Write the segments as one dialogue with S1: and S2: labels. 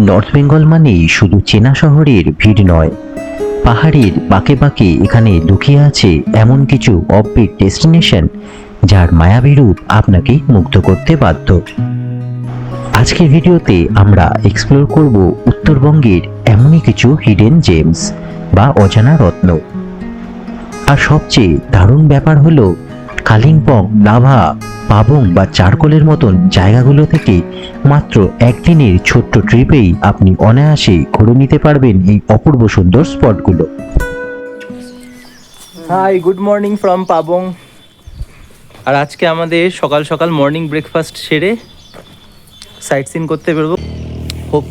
S1: North Bengal মানেই শুধু চেনা শহরের ভিড় নয়, পাহাড়ের বাঁকে বাঁকে এখানে লুকিয়ে আছে এমন কিছু অফবিট ডেস্টিনেশন যার মায়াবী রূপ আপনাকে মুগ্ধ করতে বাধ্য। আজকের ভিডিওতে আমরা এক্সপ্লোর করব উত্তরবঙ্গের এমনই কিছু হিডেন জেমস বা অজানা রত্ন। আর সবচেয়ে দারুণ ব্যাপার হলো কালিম্পং, লাভা, পাবং বা চারকোলের মতন জায়গাগুলো থেকে মাত্র একদিনের ছোট্ট ট্রিপেই আপনি অনায়াসে ঘুরে নিতে পারবেন এই অপূর্ব সুন্দর স্পটগুলো।
S2: Hi, good morning from Pabong. আর আজকে আমাদের সকাল সকাল মর্নিং ব্রেকফাস্ট সেরে সাইট সিন করতে বেরোবো।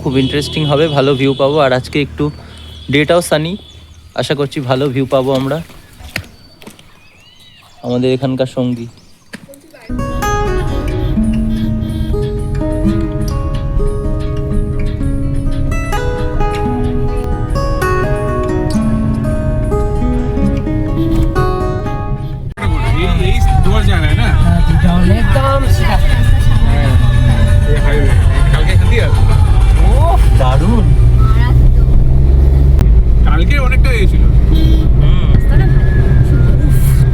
S2: খুব ইন্টারেস্টিং হবে, ভালো ভিউ পাবো। আর আজকে একটু ডেটাও সানি, আশা করছি ভালো ভিউ পাবো আমরা। আমাদের এখানকার সঙ্গী দারুণ।
S3: কালকে অনেকটা এসেছিল,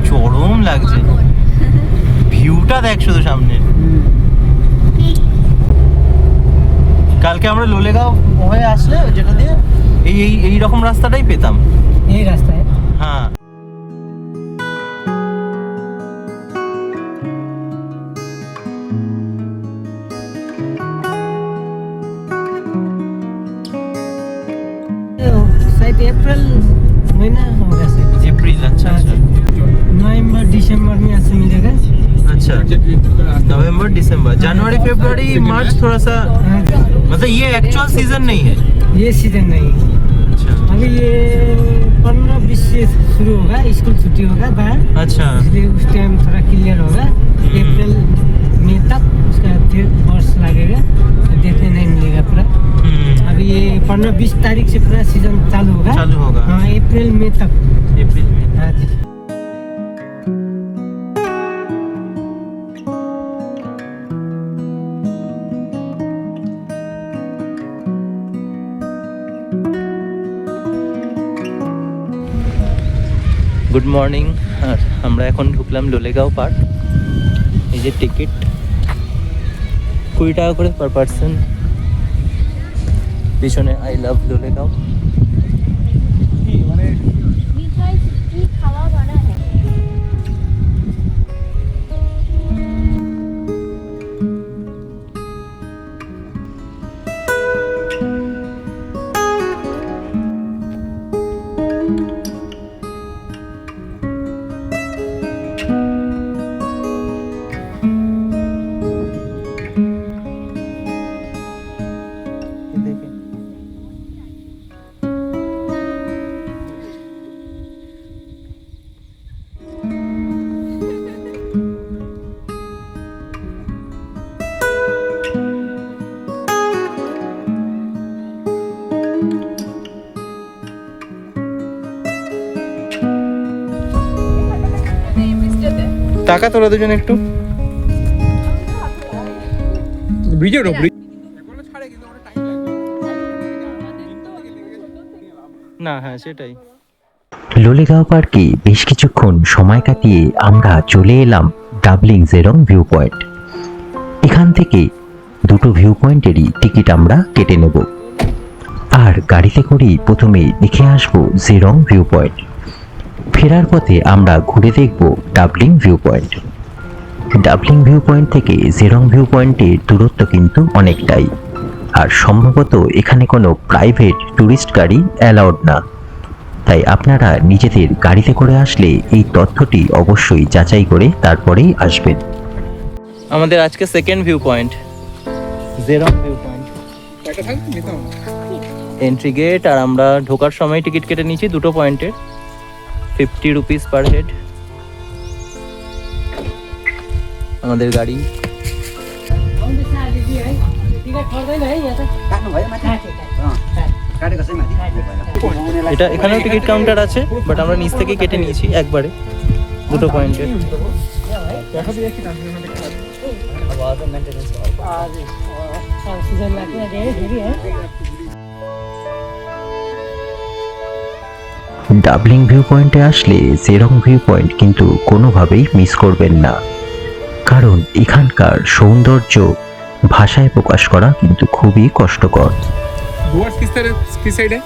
S2: চরম লাগছে। ভিউটা দেখ শুধু সামনে। কালকে আমরা লোলেগাঁও হয়ে আসলে যেটা দিয়ে এই রকম রাস্তাটাই পেতাম,
S4: এই রাস্তায়।
S2: হ্যাঁ।
S4: शायद अप्रैल महीना होगा सर।
S2: अप्रैल, अच्छा अच्छा
S4: नवंबर दिसंबर में ऐसे मिलेगा।
S2: अच्छा, नवंबर दिसंबर, जनवरी फरवरी मार्च थोड़ा सा, मतलब ये एक्चुअल सीजन नहीं है।
S4: ये सीजन नहीं है।
S2: अच्छा
S4: अभी ये 15-20 से शुरू होगा, स्कूल छुट्टी होगा बाहर,
S2: अच्छा,
S4: इसलिए उस टाइम थोड़ा क्लियर होगा। अप्रैल मई तक उसका फिर वर्ष लगेगा, देखने नहीं मिलेगा पूरा। अभी ये 15-20 तारीख से पूरा सीजन चालू होगा। हाँ, अप्रैल मई तक।
S2: अप्रैल में।
S4: हाँ जी।
S2: Good morning. আর আমরা এখন ঢুকলাম লোলেগাঁও পার্ক। এই যে টিকিট 20 টাকা করে পার পার্সন। পিছনে আই লাভ লোলেগাঁও।
S3: মানে
S5: মিঠাই কি খাওয়া বানা है।
S2: টাকা তোরা দুজন একটু
S3: ব্রিজের ওপরে
S2: না, হ্যাঁ সেটাই।
S1: লোলেগাঁও পার্কে বেশ কিছুক্ষণ সময় কাটিয়ে আমরা চলে এলাম ডাবলিং জেরং ভিউ পয়েন্ট। এখান থেকে দুটো ভিউ পয়েন্টেরই টিকিট আমরা কেটে নেব, আর গাড়িতে করেই প্রথমে দেখে আসবো জেরং ভিউ পয়েন্ট। ফেরার পথে আমরা ঘুরে দেখব doubling view point. Doubling view point থেকে জেরং ভিউ পয়েন্টের দূরত্ব কিন্তু অনেকটাই, আর সম্ভবত এখানে কোনো প্রাইভেট ট্যুরিস্ট গাড়ি অ্যালাউড না। তাই আপনারা নিজেদের গাড়িতে করে আসলে এই তথ্যটি অবশ্যই যাচাই করে তারপরেই আসবেন।
S2: আমাদের আজকে second view point Jerong view point.
S3: একটা থাকবে নিতাম
S2: এন্ট্রি গেট। আর আমরা ঢোকার সময় টিকিট কেটে নিয়েছি দুটো পয়েন্টের, 50 রুপিস পার হেড। আমাদের গাড়ি এটা, এখানেও টিকিট কাউন্টার আছে, বাট আমরা নিচ থেকে কেটে নিয়েছি একবারে দুটো পয়েন্টের।
S4: सीजन इधर लाके आ गए हेवी है
S1: ডাবলিং ভিউ পয়েন্টে আসলে জেরং ভিউ পয়েন্ট কিন্তু কোনোভাবেই মিস করবেন না, কারণ এখানকার সৌন্দর্য ভাষায় প্রকাশ করা কিন্তু খুবই কষ্টকর।
S3: डुअर्स किस साइड है?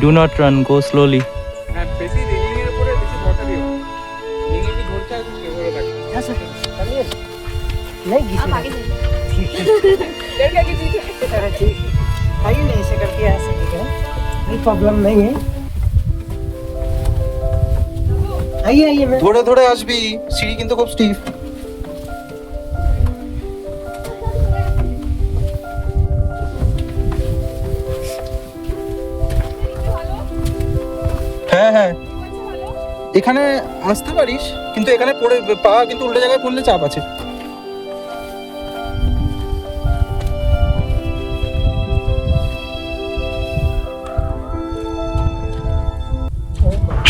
S2: Do not run, go slowly.
S3: হ্যাঁ, বেশি রেলিং এর উপরে বেশি ভরসা দিও। রেলিং এ ধরতে আছে এভাবে রাখো।
S4: जा सकते चलिए नहीं घिसे
S5: आप आगे चलिए।
S4: ठीक आइए नहीं ऐसे करके आ सकेगा कोई प्रॉब्लम नहीं है आइए आइए मैं
S2: ধরে ধরে আসবি, সিঁড়ি কিন্তু খুব স্টিফ। হ্যাঁ হ্যাঁ, এখানে আসতে পারিস, কিন্তু এখানে পড়ে পা কিন্তু উল্টো জায়গায় পড়লে চাপ আছে।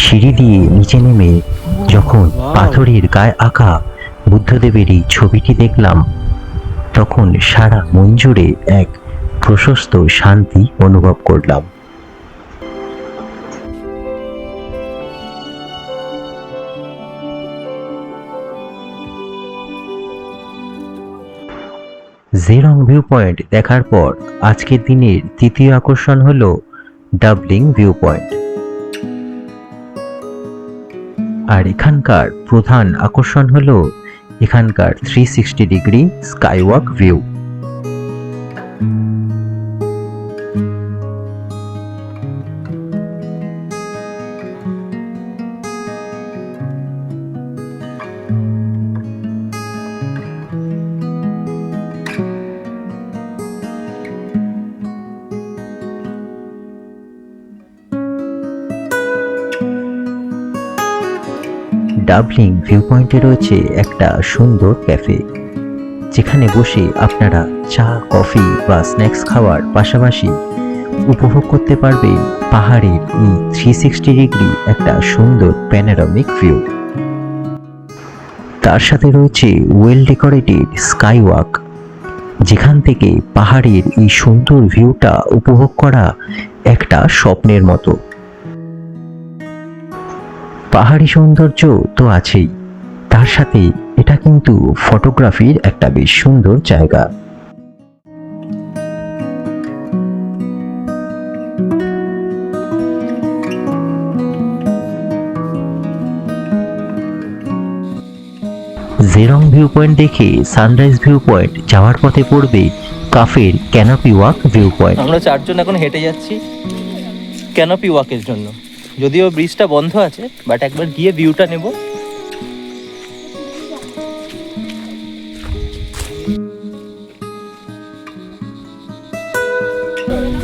S1: সিঁড়ি দিয়ে নিচে নেমে যখন পাথরের গায়ে আঁকা বুদ্ধদেবের এই ছবিটি দেখলাম, তখন সারা মন জুড়ে এক প্রশস্ত শান্তি অনুভব করলাম। জেরং ভিউ পয়েন্ট দেখার পর আজকের দিনের তৃতীয় আকর্ষণ হলো ডাবলিং ভিউ পয়েন্ট। আর এখানকার প্রধান আকর্ষণ হলো এখানকার 360 degree skywalk view. Doubling view পয়েন্টে রয়েছে একটা সুন্দর ক্যাফে, যেখানে বসে আপনারা চা, কফি বা স্ন্যাক্স খাওয়ার পাশাপাশি উপভোগ করতে পারবেন পাহাড়ের এই 360 ডিগ্রি একটা সুন্দর প্যানোরামিক ভিউ। তার সাথে রয়েছে ওয়েল ডেকোরেটেড স্কাইওয়াক, যেখান থেকে পাহাড়ের এই সুন্দর ভিউটা উপভোগ করা একটা স্বপ্নের মতো। পাহাড়ি সৌন্দর্য তো আছেই, তার সাথে এটা কিন্তু ফটোগ্রাফির একটা বেশ সুন্দর জায়গা। জেরং ভিউ পয়েন্ট দেখে সানরাইজ ভিউ পয়েন্ট যাওয়ার পথে পড়বে কাফের ক্যানোপি ওয়াক ভিউ পয়েন্ট।
S2: আমরা চারজন এখন হেঁটে যাচ্ছি ক্যানোপি ওয়াকের জন্য, যদিও ব্রিজটা বন্ধ আছে, বাট একবার গিয়ে ভিউটা নেব।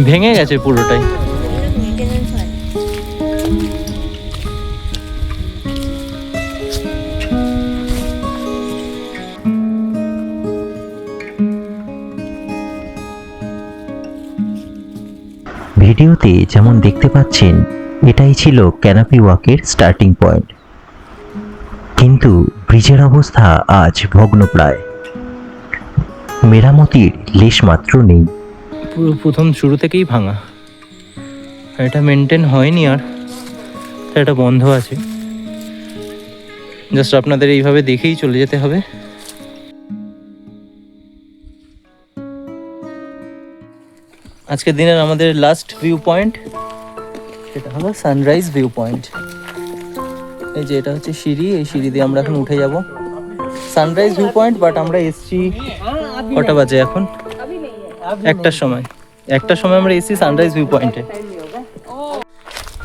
S2: ভেঙে গেছে পুরোটাই।
S5: মেইনটেনেন্স হয়।
S1: ভিডিওতে যেমন দেখতে পাচ্ছেন এটাই ছিল ক্যানোপি ওয়াকের স্টার্টিং পয়েন্ট, কিন্তু ব্রিজের অবস্থা আজ ভগ্নপ্রায়, মেরামতির লেশ মাত্র নেই।
S2: পুরো প্রথম শুরু থেকেই ভাঙা, আর এটা মেনটেন হয়নি, আর তাই এটা বন্ধ আছে। জাস্ট আপনাদের এইভাবে দেখেই চলে যেতে হবে। আজকের দিনের আমাদের লাস্ট ভিউ পয়েন্ট, সেটা হলো সানরাইজ ভিউ পয়েন্ট। এই যে এটা হচ্ছে সিঁড়ি, এই সিঁড়ি দিয়ে আমরা এখন উঠে যাব সানরাইজ ভিউ পয়েন্ট। বাট আমরা এসছি কটা বাজে এখন? একটার সময় আমরা এসছি সানরাইজ ভিউ পয়েন্টে।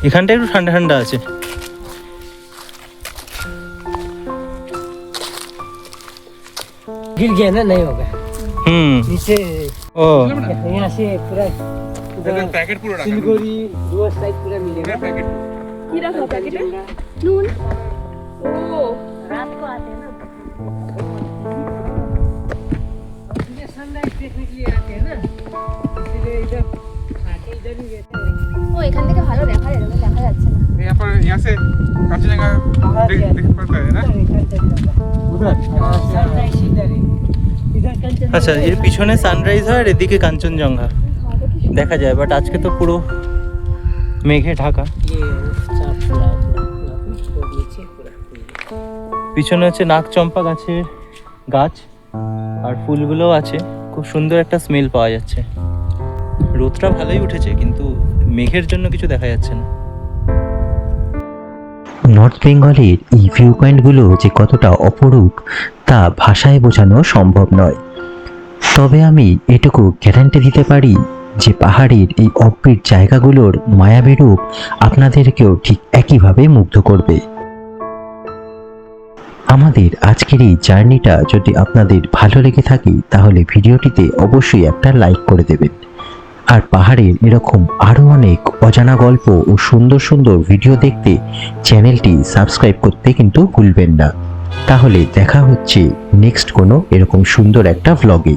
S2: এখানটা একটু ঠান্ডা ঠান্ডা আছে।
S4: गिर गया ना नहीं होगा नीचे
S2: ও
S4: यहाँ से पूरा
S3: দেখেন প্যাকেট পুরো রাখা।
S4: सिलगुड़ी दो साइड पूरा मिलेगा
S3: প্যাকেট
S5: কি রাখো প্যাকেটে? নুন। आते हैं ना
S4: ये सनराइज देखने के लिए आते हैं ना, इसलिए इधर आके इधर ही रहते हैं।
S5: वो এখান থেকে ভালো দেখা যায় না, দেখা যাচ্ছে না।
S3: यहाँ पर यहाँ से कांचनजंगा देख पड़ता है ना।
S2: उधर
S4: सनराइज इधर है, इधर कंचन।
S2: আচ্ছা, এর পিছনে সানরাইজ হয় আর এদিকে কাঞ্চনজঙ্ঘা দেখা যায়, বাট আজকে তো পুরো মেঘে ঢাকা।
S4: ये चाप पूरा और नीचे पूरा
S2: পিছনে হচ্ছে নাগচম্পা গাছের গাছ আর ফুলগুলোও আছে, খুব সুন্দর একটা স্মেল পাওয়া যাচ্ছে। রোদটা ভালোই উঠেছে কিন্তু মেঘের জন্য কিছু দেখা যাচ্ছে না।
S1: নর্থ বেঙ্গলের এই ভিউ পয়েন্টগুলো যে কতটা অপরূপ তা ভাষায় বোঝানো সম্ভব নয়। তবে আমি এটুকু গ্যারান্টি দিতে পারি যে পাহাড়ের এই অদ্ভুত জায়গাগুলোর মায়াবী রূপ আপনাদেরকেও ঠিক একইভাবে মুগ্ধ করবে। আমাদের আজকের এই জার্নিটা যদি আপনাদের ভালো লেগে থাকে তাহলে ভিডিওটিতে অবশ্যই একটা লাইক করে দেবেন, আর পাহাড়ের এরকম আরও অনেক অজানা গল্প ও সুন্দর সুন্দর ভিডিও দেখতে চ্যানেলটি সাবস্ক্রাইব করতে কিন্তু ভুলবেন না। তাহলে দেখা হচ্ছে নেক্সট কোনো এরকম সুন্দর একটা ভ্লগে।